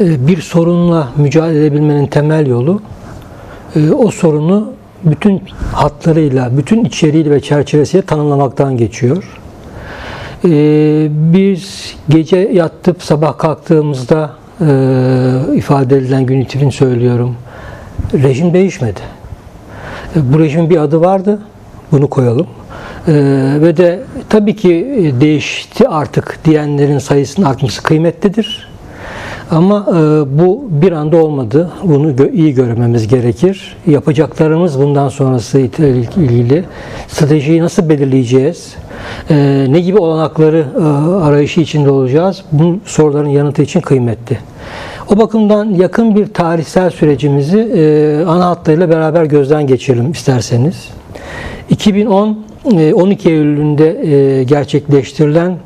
Bir sorunla mücadele edebilmenin temel yolu o sorunu bütün hatlarıyla, bütün içeriğiyle ve çerçevesiyle tanımlamaktan geçiyor. Biz gece yatıp sabah kalktığımızda ifade edilen gün itibariyle söylüyorum, rejim değişmedi. Bu rejimin bir adı vardı, bunu koyalım. Ve de tabii ki değişti artık diyenlerin sayısının artması kıymetlidir. Ama bu bir anda olmadı. Bunu iyi görmemiz gerekir. Yapacaklarımız bundan sonrası ile ilgili stratejiyi nasıl belirleyeceğiz? Ne gibi olanakları arayışı içinde olacağız? Bu soruların yanıtı için kıymetli. O bakımdan yakın bir tarihsel sürecimizi ana hatlarıyla beraber gözden geçirelim isterseniz. 2010 12 Eylül'ünde gerçekleştirilen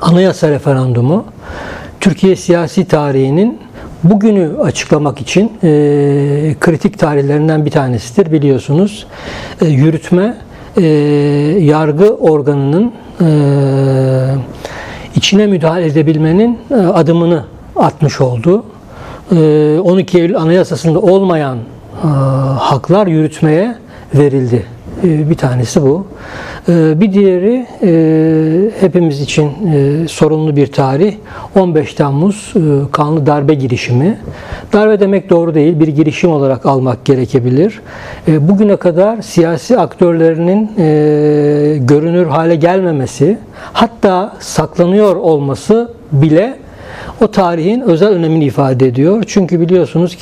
anayasa referandumu Türkiye siyasi tarihinin bugünü açıklamak için kritik tarihlerinden bir tanesidir biliyorsunuz. Yürütme, yargı organının içine müdahale edebilmenin adımını atmış oldu. 12 Eylül Anayasası'nda olmayan haklar yürütmeye verildi. Bir tanesi bu. Bir diğeri hepimiz için sorunlu bir tarih. 15 Temmuz kanlı darbe girişimi. Darbe demek doğru değil, bir girişim olarak almak gerekebilir. Bugüne kadar siyasi aktörlerinin görünür hale gelmemesi, hatta saklanıyor olması bile o tarihin özel önemini ifade ediyor. Çünkü biliyoruz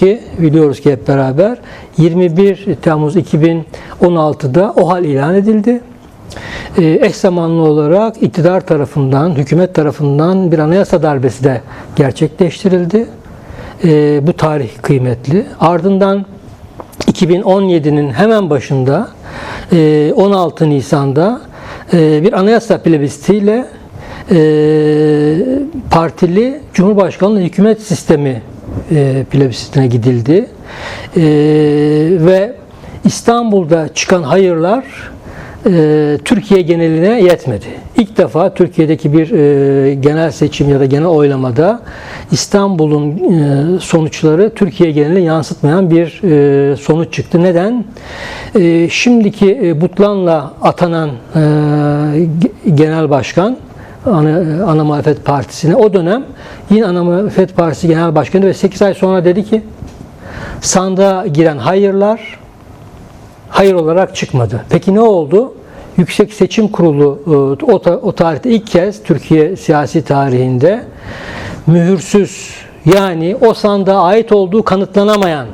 ki hep beraber 21 Temmuz 2016'da OHAL ilan edildi. Eş zamanlı olarak iktidar tarafından, hükümet tarafından bir anayasa darbesi de gerçekleştirildi. Bu tarih kıymetli. Ardından 2017'nin hemen başında 16 Nisan'da bir anayasa plebisitiyle partili Cumhurbaşkanlığı hükümet sistemi plebisitine gidildi. Ve İstanbul'da çıkan hayırlar Türkiye geneline yetmedi. İlk defa Türkiye'deki bir genel seçim ya da genel oylamada İstanbul'un sonuçları Türkiye geneline yansıtmayan bir sonuç çıktı. Neden? Şimdiki Butlan'la atanan genel başkan Ana Muhalefet Partisi'ne o dönem yine Ana Muhalefet Partisi Genel Başkanı ve 8 ay sonra dedi ki sandığa giren hayırlar hayır olarak çıkmadı. Peki ne oldu? Yüksek Seçim Kurulu o tarihte ilk kez Türkiye siyasi tarihinde mühürsüz, yani o sandığa ait olduğu kanıtlanamayan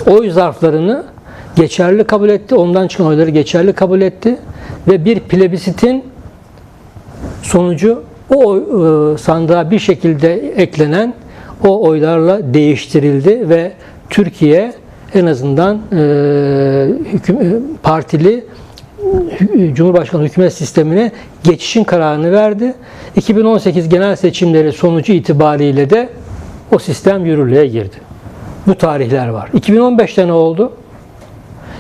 oy zarflarını geçerli kabul etti. Ondan çıkan oyları geçerli kabul etti. Ve bir plebisitin sonucu o sandığa bir şekilde eklenen o oylarla değiştirildi ve Türkiye en azından partili Cumhurbaşkanı hükümet sistemine geçişin kararını verdi. 2018 genel seçimleri sonucu itibariyle de o sistem yürürlüğe girdi. Bu tarihler var. 2015'te ne oldu?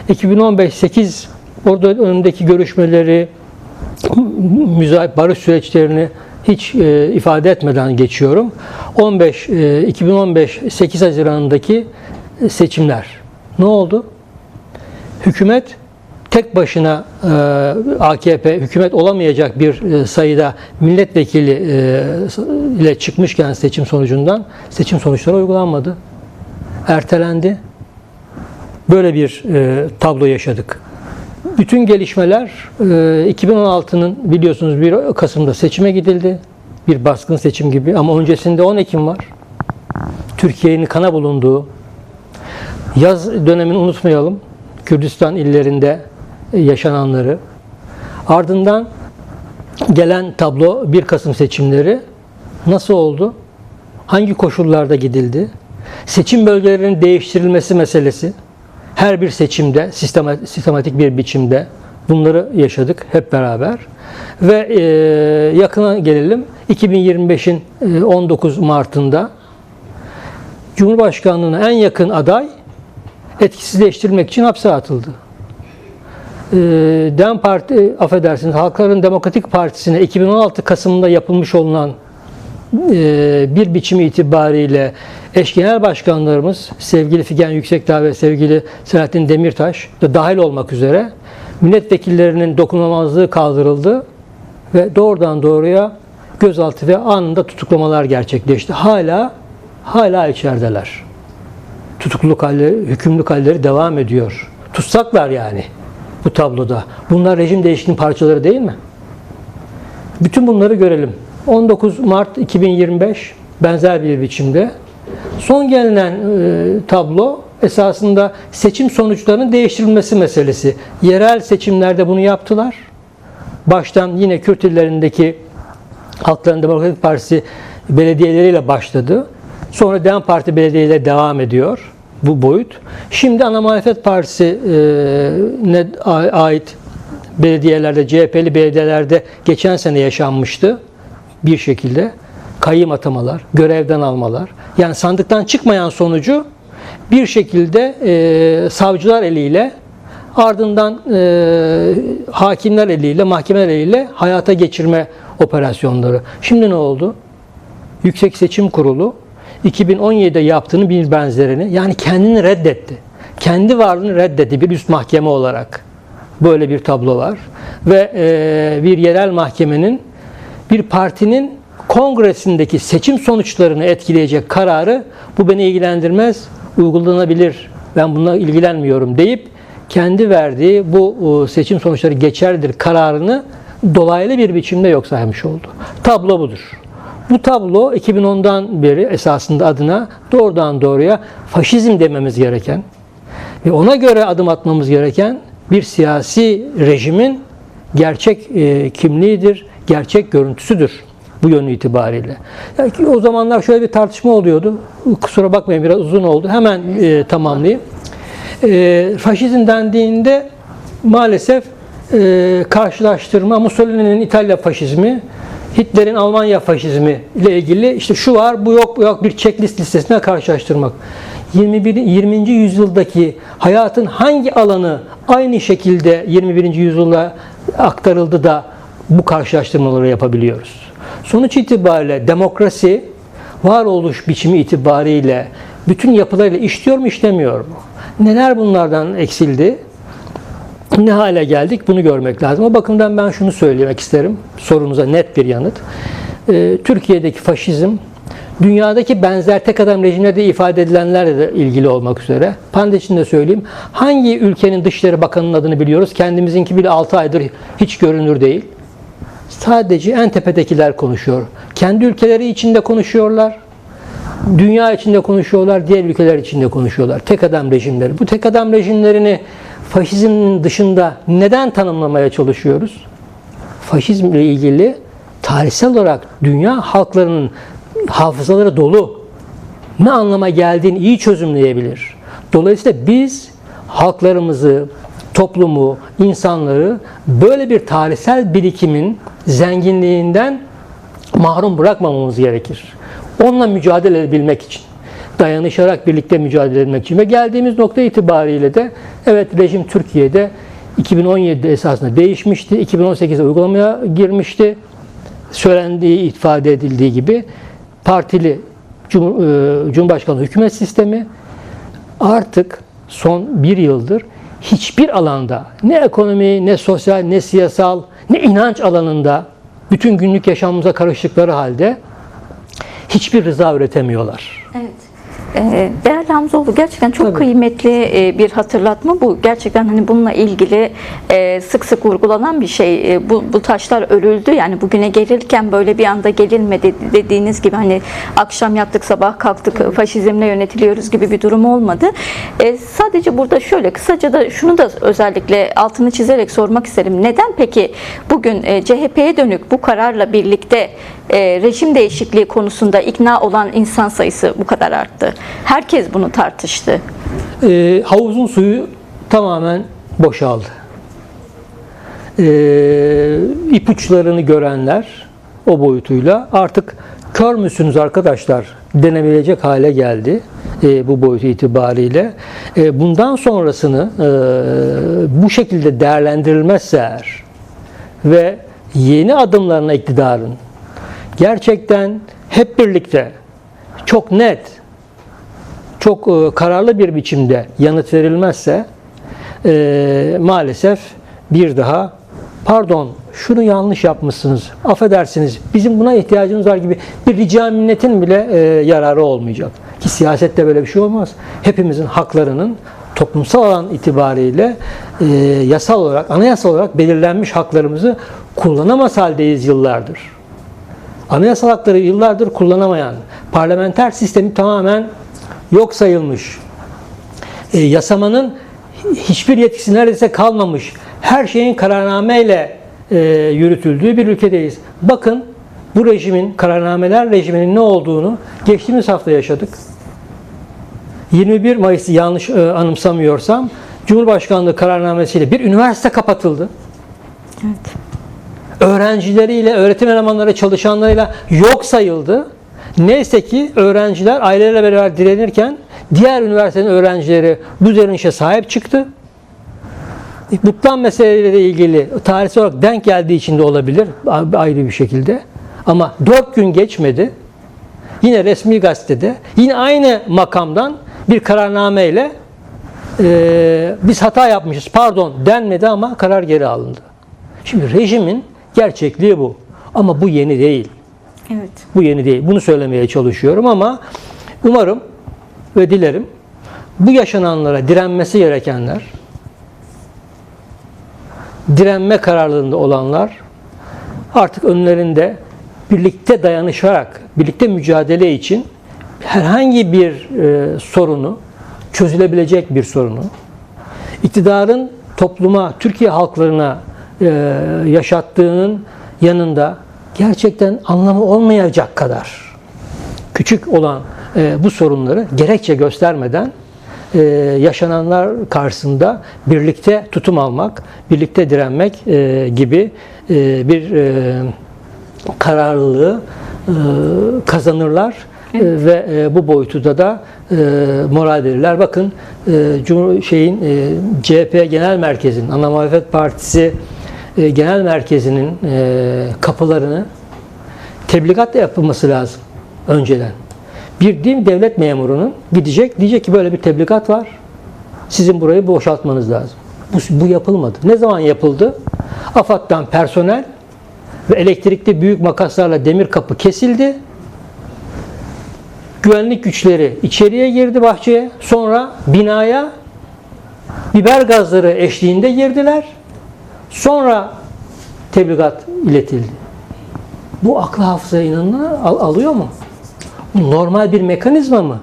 2015-8 orada önündeki görüşmeleri, barış süreçlerini hiç ifade etmeden geçiyorum. 2015 8 Haziran'daki seçimler. Ne oldu? Hükümet tek başına AKP hükümet olamayacak bir sayıda milletvekili ile çıkmışken seçim sonucundan seçim sonuçları uygulanmadı. Ertelendi. Böyle bir tablo yaşadık. Bütün gelişmeler 2016'nın biliyorsunuz 1 Kasım'da seçime gidildi. Bir baskın seçim gibi ama öncesinde 10 Ekim var. Türkiye'nin kana bulunduğu yaz dönemini unutmayalım. Kürdistan illerinde yaşananları. Ardından gelen tablo 1 Kasım seçimleri nasıl oldu? Hangi koşullarda gidildi? Seçim bölgelerinin değiştirilmesi meselesi. Her bir seçimde, sistematik bir biçimde bunları yaşadık hep beraber. Ve yakına gelelim. 2025'in 19 Mart'ında Cumhurbaşkanlığına en yakın aday etkisizleştirilmek için hapse atıldı. DEM Parti, affedersiniz, Halkların Demokratik Partisi'ne 2016 Kasım'da yapılmış olunan bir biçimi itibariyle eş genel başkanlarımız sevgili Figen Yüksekdağ ve sevgili Selahattin Demirtaş da dahil olmak üzere milletvekillerinin dokunulmazlığı kaldırıldı ve doğrudan doğruya gözaltı ve anında tutuklamalar gerçekleşti. Hala içerideler. Tutukluluk halleri, hükümlülük halleri devam ediyor. Tutsaklar yani bu tabloda. Bunlar rejim değişikliğinin parçaları değil mi? Bütün bunları görelim. 19 Mart 2025 benzer bir biçimde. Son gelinen tablo esasında seçim sonuçlarının değiştirilmesi meselesi. Yerel seçimlerde bunu yaptılar. Baştan yine Kürt illerindeki Halkların Demokratik Partisi belediyeleriyle başladı. Sonra DEM Parti belediyeleri devam ediyor bu boyut. Şimdi Ana Muhalefet Partisi'ne ait belediyelerde, CHP'li belediyelerde geçen sene yaşanmıştı bir şekilde. Kayyım atamalar, görevden almalar. Yani sandıktan çıkmayan sonucu bir şekilde savcılar eliyle, ardından hakimler eliyle, mahkemeler eliyle hayata geçirme operasyonları. Şimdi ne oldu? Yüksek Seçim Kurulu 2017'de yaptığının bir benzerini, yani kendini reddetti. Kendi varlığını reddetti bir üst mahkeme olarak. Böyle bir tablo var. Ve bir yerel mahkemenin bir partinin kongresindeki seçim sonuçlarını etkileyecek kararı, bu beni ilgilendirmez, uygulanabilir, ben bununla ilgilenmiyorum deyip kendi verdiği bu seçim sonuçları geçerlidir kararını dolaylı bir biçimde yok saymış oldu. Tablo budur. Bu tablo 2010'dan beri esasında adına doğrudan doğruya faşizm dememiz gereken ve ona göre adım atmamız gereken bir siyasi rejimin gerçek kimliğidir, gerçek görüntüsüdür bu yönü itibariyle. Yani o zamanlar şöyle bir tartışma oluyordu. Kusura bakmayın, biraz uzun oldu. Hemen tamamlayayım. Faşizm dendiğinde maalesef karşılaştırma Mussolini'nin İtalya faşizmi, Hitler'in Almanya faşizmi ile ilgili işte şu var, bu yok, bu yok bir checklist listesine karşılaştırmak. 20. yüzyıldaki hayatın hangi alanı aynı şekilde 21. yüzyılda aktarıldı da bu karşılaştırmaları yapabiliyoruz? Sonuç itibariyle demokrasi varoluş biçimi itibariyle bütün yapılarıyla işliyor mu, işlemiyor mu? Neler bunlardan eksildi? Ne hale geldik? Bunu görmek lazım. O bakımdan ben şunu söylemek isterim. Sorunuza net bir yanıt. Türkiye'deki faşizm, dünyadaki benzer tek adam rejimlerde ifade edilenlerle de ilgili olmak üzere. Parantez içinde söyleyeyim. Hangi ülkenin Dışişleri Bakanı'nın adını biliyoruz? Kendimizinki bile 6 aydır hiç görünür değil. Sadece en tepedekiler konuşuyor. Kendi ülkeleri içinde konuşuyorlar. Dünya içinde konuşuyorlar. Diğer ülkeler içinde konuşuyorlar. Tek adam rejimleri. Bu tek adam rejimlerini faşizmin dışında neden tanımlamaya çalışıyoruz? Faşizmle ilgili tarihsel olarak dünya halklarının hafızaları dolu. Ne anlama geldiğini iyi çözümleyebilir. Dolayısıyla biz halklarımızı, toplumu, insanları böyle bir tarihsel birikimin zenginliğinden mahrum bırakmamamız gerekir. Onunla mücadele edebilmek için. Dayanışarak birlikte mücadele etmek için. Ve geldiğimiz nokta itibariyle de evet, rejim Türkiye'de 2017'de esasında değişmişti. 2018'de uygulamaya girmişti. Söylendiği, ifade edildiği gibi partili Cumhurbaşkanlığı hükümet sistemi artık son bir yıldır hiçbir alanda, ne ekonomi, ne sosyal, ne siyasal, ne inanç alanında bütün günlük yaşamımıza karıştıkları halde hiçbir rıza üretemiyorlar. Evet. Değerli Hamzoğlu, gerçekten çok kıymetli bir hatırlatma bu. Gerçekten hani bununla ilgili sık sık vurgulanan bir şey. Bu taşlar örüldü. Yani bugüne gelirken böyle bir anda gelinmedi, dediğiniz gibi hani akşam yattık sabah kalktık faşizmle yönetiliyoruz gibi bir durum olmadı. Sadece burada şöyle kısaca da şunu da özellikle altını çizerek sormak isterim. Neden peki bugün CHP'ye dönük bu kararla birlikte rejim değişikliği konusunda ikna olan insan sayısı bu kadar arttı? Herkes bunu tartıştı. Havuzun suyu tamamen boşaldı. İpuçlarını görenler o boyutuyla artık kör müsünüz arkadaşlar denebilecek hale geldi bu boyut itibariyle. Bundan sonrasını bu şekilde değerlendirilmezse eğer ve yeni adımlarına iktidarın gerçekten hep birlikte çok net, çok kararlı bir biçimde yanıt verilmezse maalesef bir daha pardon şunu yanlış yapmışsınız, affedersiniz bizim buna ihtiyacımız var gibi bir rica minnetin bile yararı olmayacak. Ki siyasette böyle bir şey olmaz. Hepimizin haklarının toplumsal alan itibariyle yasal olarak, anayasal olarak belirlenmiş haklarımızı kullanamaz haldeyiz yıllardır. Anayasal hakları yıllardır kullanamayan, parlamenter sistemi tamamen yok sayılmış, yasamanın hiçbir yetkisi neredeyse kalmamış, her şeyin kararnameyle yürütüldüğü bir ülkedeyiz. Bakın bu rejimin, kararnameler rejiminin ne olduğunu geçtiğimiz hafta yaşadık. 21 Mayıs'ı yanlış anımsamıyorsam Cumhurbaşkanlığı kararnamesiyle bir üniversite kapatıldı. Evet. Öğrencileriyle, öğretim elemanları, çalışanlarıyla yok sayıldı. Neyse ki öğrenciler aileleriyle beraber direnirken diğer üniversitenin öğrencileri bu direnişe sahip çıktı. Bu plan meseleleriyle ilgili tarihsel olarak denk geldiği için de olabilir ayrı bir şekilde. Ama 4 gün geçmedi. Yine resmi gazetede, yine aynı makamdan bir kararnameyle biz hata yapmışız pardon denmedi ama karar geri alındı. Şimdi rejimin gerçekliği bu. Ama bu yeni değil. Evet. Bu yeni değil. Bunu söylemeye çalışıyorum ama umarım ve dilerim bu yaşananlara direnmesi gerekenler, direnme kararlılığında olanlar artık önlerinde birlikte dayanışarak, birlikte mücadele için herhangi bir sorunu, çözülebilecek bir sorunu, iktidarın topluma, Türkiye halklarına yaşattığının yanında gerçekten anlamı olmayacak kadar küçük olan bu sorunları gerekçe göstermeden yaşananlar karşısında birlikte tutum almak, birlikte direnmek gibi bir kararlılığı kazanırlar. Evet. Ve bu boyutuda da moral verirler. Bakın CHP Genel Merkezi'nin, Ana Muhalefet Partisi Genel Merkezi'nin kapılarını tebligatla yapılması lazım önceden. Bir devlet memurunun gidecek, diyecek ki böyle bir tebligat var. Sizin burayı boşaltmanız lazım. Bu yapılmadı. Ne zaman yapıldı? AFAD'dan personel ve elektrikli büyük makaslarla demir kapı kesildi. Güvenlik güçleri içeriye girdi bahçeye. Sonra binaya biber gazları eşliğinde girdiler. Sonra tebligat iletildi. Bu aklı hafızaya inanılır alıyor mu? Bu normal bir mekanizma mı?